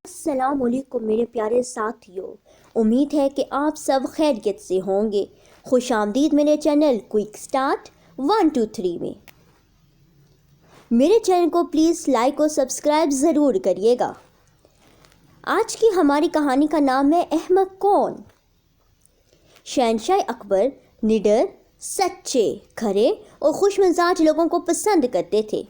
السلام علیکم میرے پیارے ساتھیوں، امید ہے کہ آپ سب خیریت سے ہوں گے۔ خوش آمدید میرے چینل کوئک سٹارٹ 123 میں۔ میرے چینل کو پلیز لائک اور سبسکرائب ضرور کریے گا۔ آج کی ہماری کہانی کا نام ہے احمق کون۔ شہنشاہ اکبر نڈر، سچے، کھرے اور خوش مزاج لوگوں کو پسند کرتے تھے۔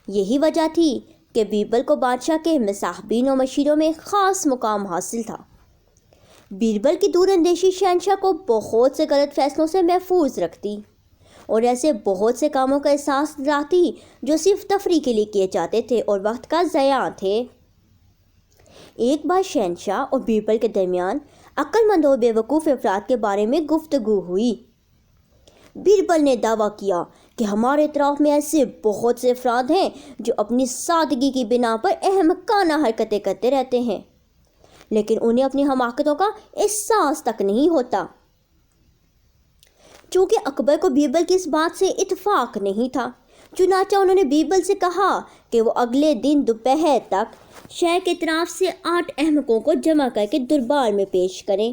یہی وجہ تھی کہ بیربل کو بادشاہ کے مصاحبین و مشیروں میں خاص مقام حاصل تھا۔ بیربل کی دور اندیشی شہنشاہ کو بہت سے غلط فیصلوں سے محفوظ رکھتی اور ایسے بہت سے کاموں کا احساس دلاتی جو صرف تفریح کے لیے کیے جاتے تھے اور وقت کا ضیاع تھے۔ ایک بار شہنشاہ اور بیربل کے درمیان عقل مند اور بیوقوف افراد کے بارے میں گفتگو ہوئی۔ بیربل نے دعویٰ کیا کہ ہمارے اطراف میں ایسے بہت سے افراد ہیں جو اپنی سادگی کی بنا پر احمقانہ حرکتیں کرتے رہتے ہیں، لیکن انہیں اپنی حماقتوں کا احساس تک نہیں ہوتا۔ چونکہ اکبر کو بیربل کی اس بات سے اتفاق نہیں تھا، چنانچہ انہوں نے بیربل سے کہا کہ وہ اگلے دن دوپہر تک شہر کے اطراف سے 8 احمقوں کو جمع کر کے دربار میں پیش کریں۔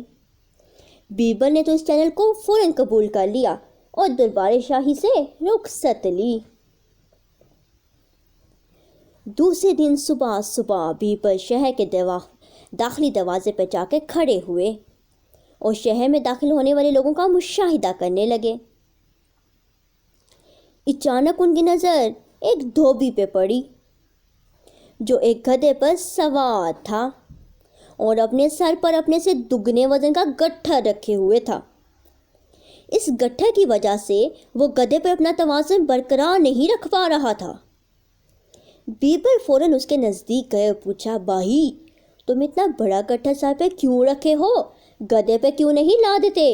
بیربل نے تو اس چیلنج کو فوراً قبول کر لیا اور دربار شاہی سے رخصت لی۔ دوسرے دن صبح بیربل شہر کے داخلی دروازے پر جا کے کھڑے ہوئے اور شہر میں داخل ہونے والے لوگوں کا مشاہدہ کرنے لگے۔ اچانک ان کی نظر ایک دھوبی پہ پڑی جو ایک گدھے پر سوار تھا اور اپنے سر پر اپنے سے دگنے وزن کا گٹھا رکھے ہوئے تھا۔ اس گٹھے کی وجہ سے وہ گدھے پر اپنا توازن برقرار نہیں رکھ پا رہا تھا۔ بیربل فوراً اس کے نزدیک گئے اور پوچھا، بھائی تم اتنا بڑا گٹھا سر پہ کیوں رکھے ہو؟ گدھے پہ کیوں نہیں لا دیتے؟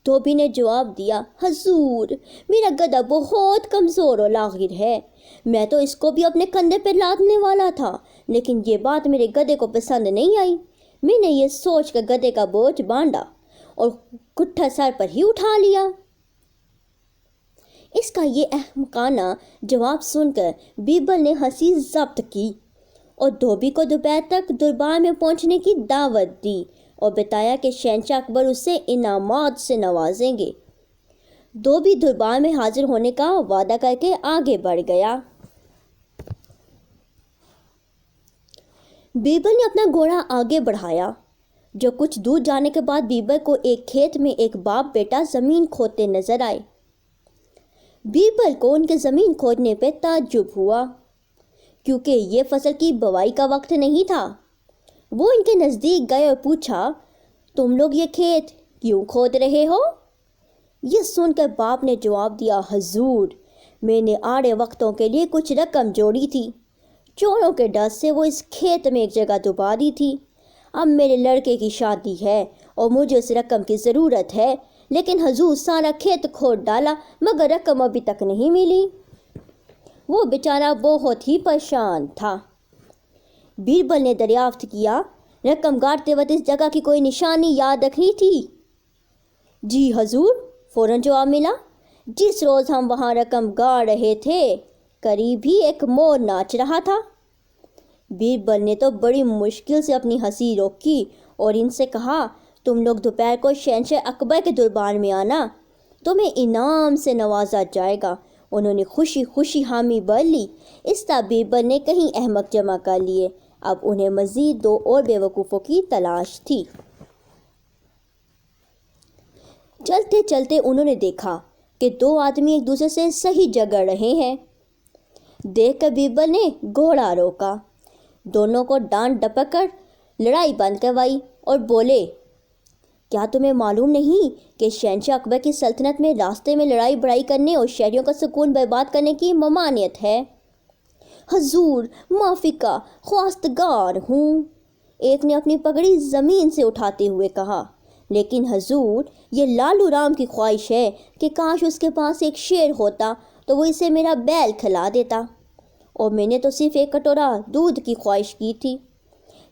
دھوبی نے جواب دیا، حضور میرا گدھا بہت کمزور اور لاغر ہے، میں تو اس کو بھی اپنے کندھے پہ لادنے والا تھا، لیکن یہ بات میرے گدھے کو پسند نہیں آئی۔ میں نے یہ سوچ کر گدھے کا بوجھ بانٹا اور گٹھا سر پر ہی اٹھا لیا۔ اس کا یہ احمقانہ جواب سن کر بیربل نے ہنسی ضبط کی اور دھوبی کو دوپہر تک دربار میں پہنچنے کی دعوت دی اور بتایا کہ شہنشاہ اکبر اسے انعامات سے نوازیں گے۔ دھوبی دربار میں حاضر ہونے کا وعدہ کر کے آگے بڑھ گیا۔ بیربل نے اپنا گھوڑا آگے بڑھایا۔ جو کچھ دور جانے کے بعد بیربل کو ایک کھیت میں ایک باپ بیٹا زمین کھودتے نظر آئے۔ بیربل کو ان کے زمین کھودنے پہ تعجب ہوا، کیونکہ یہ فصل کی بوائی کا وقت نہیں تھا۔ وہ ان کے نزدیک گئے اور پوچھا، تم لوگ یہ کھیت کیوں کھود رہے ہو؟ یہ سن کر باپ نے جواب دیا، حضور میں نے آڑے وقتوں کے لیے کچھ رقم جوڑی تھی، چوروں کے ڈر سے وہ اس کھیت میں ایک جگہ دبا دی تھی۔ اب میرے لڑکے کی شادی ہے اور مجھے اس رقم کی ضرورت ہے، لیکن حضور سارا کھیت کھود ڈالا مگر رقم ابھی تک نہیں ملی۔ وہ بیچارہ بہت ہی پریشان تھا۔ بیربل نے دریافت کیا، رقم گاڑتے وقت اس جگہ کی کوئی نشانی یاد رکھنی تھی؟ جی حضور، فوراً جواب ملا۔ جس روز ہم وہاں رقم گاڑ رہے تھے قریب ہی ایک مور ناچ رہا تھا۔ بیربل نے تو بڑی مشکل سے اپنی ہنسی روکی اور ان سے کہا، تم لوگ دوپہر کو شہنشاہ اکبر کے دربار میں آنا، تمہیں انعام سے نوازا جائے گا۔ انہوں نے خوشی خوشی حامی بھر لی۔ اس طرح بیربل نے کہیں احمق جمع کر لیے۔ اب انہیں مزید 2 اور بیوقوفوں کی تلاش تھی۔ چلتے چلتے انہوں نے دیکھا کہ 2 آدمی ایک دوسرے سے صحیح جگڑ رہے ہیں۔ دیکھ کر بیربل نے گھوڑا روکا، دونوں کو ڈانٹ ڈپٹ کر لڑائی بند کروائی اور بولے، کیا تمہیں معلوم نہیں کہ شہنشاہ اکبر کی سلطنت میں راستے میں لڑائی بڑائی کرنے اور شہریوں کا سکون برباد کرنے کی ممانعت ہے؟ حضور معافی کا خواستگار ہوں، ایک نے اپنی پگڑی زمین سے اٹھاتے ہوئے کہا، لیکن حضور یہ لالو رام کی خواہش ہے کہ کاش اس کے پاس ایک شیر ہوتا تو وہ اسے میرا بیل کھلا دیتا، اور میں نے تو صرف ایک کٹورا دودھ کی خواہش کی تھی۔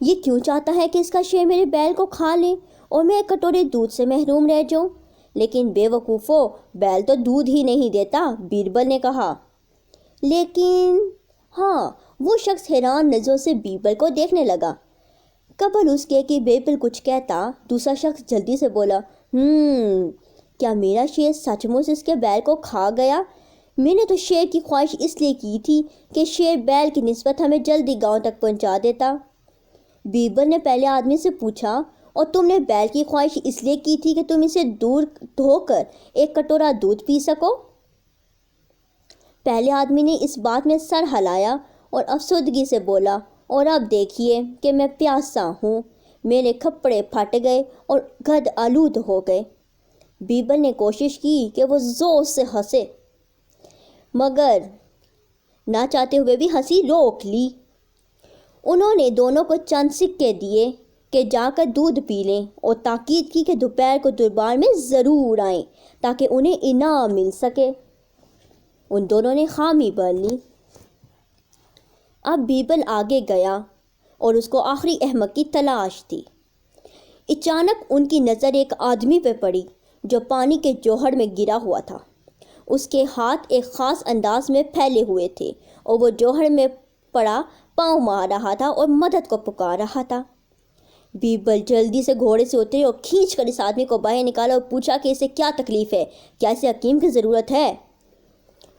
یہ کیوں چاہتا ہے کہ اس کا شیر میرے بیل کو کھا لے اور میں ایک کٹورے دودھ سے محروم رہ جاؤں؟ لیکن بے وقوفو، بیل تو دودھ ہی نہیں دیتا، بیربل نے کہا۔ لیکن ہاں، وہ شخص حیران نظروں سے بیربل کو دیکھنے لگا۔ قبل اس کے کہ بیبل کچھ کہتا دوسرا شخص جلدی سے بولا، کیا میرا شیر سچ مچ اس کے بیل کو کھا گیا؟ میں نے تو شیر کی خواہش اس لیے کی تھی کہ شیر بیل کی نسبت ہمیں جلدی گاؤں تک پہنچا دیتا۔ بیربل نے پہلے آدمی سے پوچھا، اور تم نے بیل کی خواہش اس لیے کی تھی کہ تم اسے دور دھو کر ایک کٹورا دودھ پی سکو؟ پہلے آدمی نے اس بات میں سر ہلایا اور افسردگی سے بولا، اور اب دیکھیے کہ میں پیاسا ہوں، میرے کپڑے پھٹ گئے اور گد آلود ہو گئے۔ بیربل نے کوشش کی کہ وہ زور سے ہنسے، مگر نہ چاہتے ہوئے بھی ہنسی روک لی۔ انہوں نے دونوں کو چند سکے دیے کہ جا کر دودھ پی لیں، اور تاکید کی کہ دوپہر کو دربار میں ضرور آئیں تاکہ انہیں انعام مل سکے۔ ان دونوں نے خامی بھر لی۔ اب بیربل آگے گیا اور اس کو آخری احمق کی تلاش تھی۔ اچانک ان کی نظر ایک آدمی پہ پڑی جو پانی کے جوہر میں گرا ہوا تھا۔ اس کے ہاتھ ایک خاص انداز میں پھیلے ہوئے تھے اور وہ جوہر میں پڑا پاؤں مار رہا تھا اور مدد کو پکار رہا تھا۔ بیربل جلدی سے گھوڑے سے اترے اور کھینچ کر اس آدمی کو باہر نکالا اور پوچھا کہ اسے کیا تکلیف ہے، کیا اسے حکیم کی ضرورت ہے؟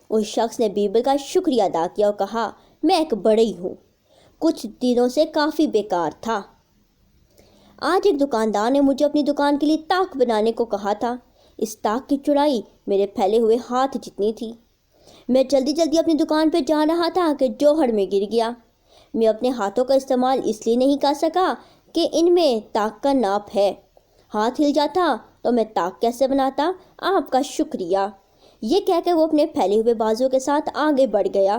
اس شخص نے بیربل کا شکریہ ادا کیا اور کہا، میں ایک بڑئی ہوں، کچھ دنوں سے کافی بیکار تھا۔ آج ایک دکاندار نے مجھے اپنی دکان کے لیے تاک بنانے کو کہا تھا۔ اس تاک کی چوڑائی میرے پھیلے ہوئے ہاتھ جتنی تھی۔ میں جلدی اپنی دکان پہ جا رہا تھا کہ جوہر میں گر گیا۔ میں اپنے ہاتھوں کا استعمال اس لیے نہیں کر سکا کہ ان میں تاک کا ناپ ہے۔ ہاتھ ہل جاتا تو میں تاک کیسے بناتا؟ آپ کا شکریہ۔ یہ کہہ کے وہ اپنے پھیلے ہوئے بازو کے ساتھ آگے بڑھ گیا۔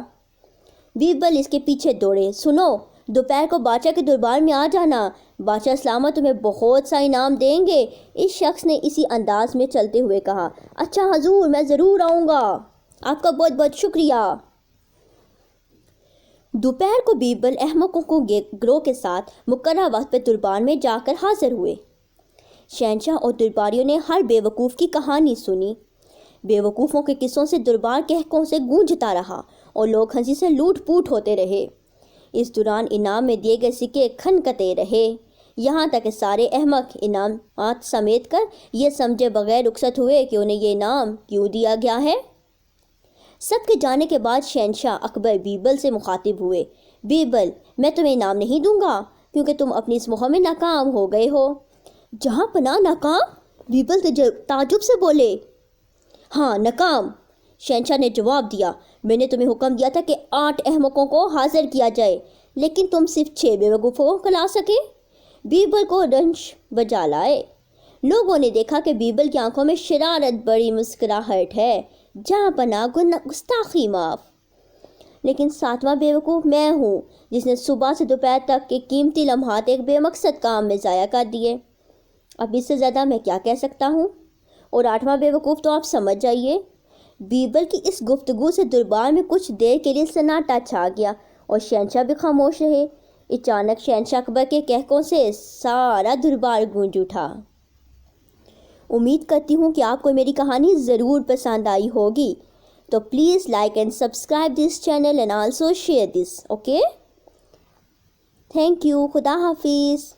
بیربل اس کے پیچھے دوڑے۔ سنو، دوپہر کو بادشاہ کے دربار میں آ جانا، بادشاہ سلامت تمہیں بہت سا انعام دیں گے۔ اس شخص نے اسی انداز میں چلتے ہوئے کہا، اچھا حضور، میں ضرور آؤں گا، آپ کا بہت بہت شکریہ۔ دوپہر کو بیربل احمقوں کو گروہ کے ساتھ مقررہ وقت پہ دربار میں جا کر حاضر ہوئے۔ شہنشاہ اور درباریوں نے ہر بے وقوف کی کہانی سنی۔ بے وقوفوں کے قصوں سے دربار کہکوں سے گونجتا رہا اور لوگ ہنسی سے لوٹ پوٹ ہوتے رہے۔ اس دوران انعام میں دیے گئے سکے کھنکتے رہے، یہاں تک کہ سارے احمق انعامات سمیت کر یہ سمجھے بغیر رخصت ہوئے کہ انہیں یہ انعام کیوں دیا گیا ہے۔ سب کے جانے کے بعد شہنشاہ اکبر بیربل سے مخاطب ہوئے، بیربل، میں تمہیں انعام نہیں دوں گا کیونکہ تم اپنی اس مہم میں ناکام ہو گئے ہو۔ جہاں پناہ ناکام؟ بیربل تعجب سے بولے۔ ہاں، ناکام، شہنشاہ نے جواب دیا۔ میں نے تمہیں حکم دیا تھا کہ 8 احمقوں کو حاضر کیا جائے، لیکن تم صرف 6 بے وقوفوں کو لا سکے۔ بیربل کو رنج بجا لائے۔ لوگوں نے دیکھا کہ بیربل کی آنکھوں میں شرارت بڑی مسکراہٹ ہے۔ جہاں پناہ گستاخی معاف، لیکن 7واں بے وقوف میں ہوں جس نے صبح سے دوپہر تک کے قیمتی لمحات ایک بے مقصد کام میں ضائع کر دیے۔ اب اس سے زیادہ میں کیا کہہ سکتا ہوں؟ اور 8واں بے وقوف تو آپ سمجھ جائیے۔ بیربل کی اس گفتگو سے دربار میں کچھ دیر کے لیے سناٹا چھا گیا اور شہنشاہ بھی خاموش رہے۔ اچانک شہنشاہ اکبر کے کہکوں سے سارا دربار گونج اٹھا۔ امید کرتی ہوں کہ آپ کو میری کہانی ضرور پسند آئی ہوگی، تو please like and subscribe this channel and also share this, okay? Thank you, خدا حافظ۔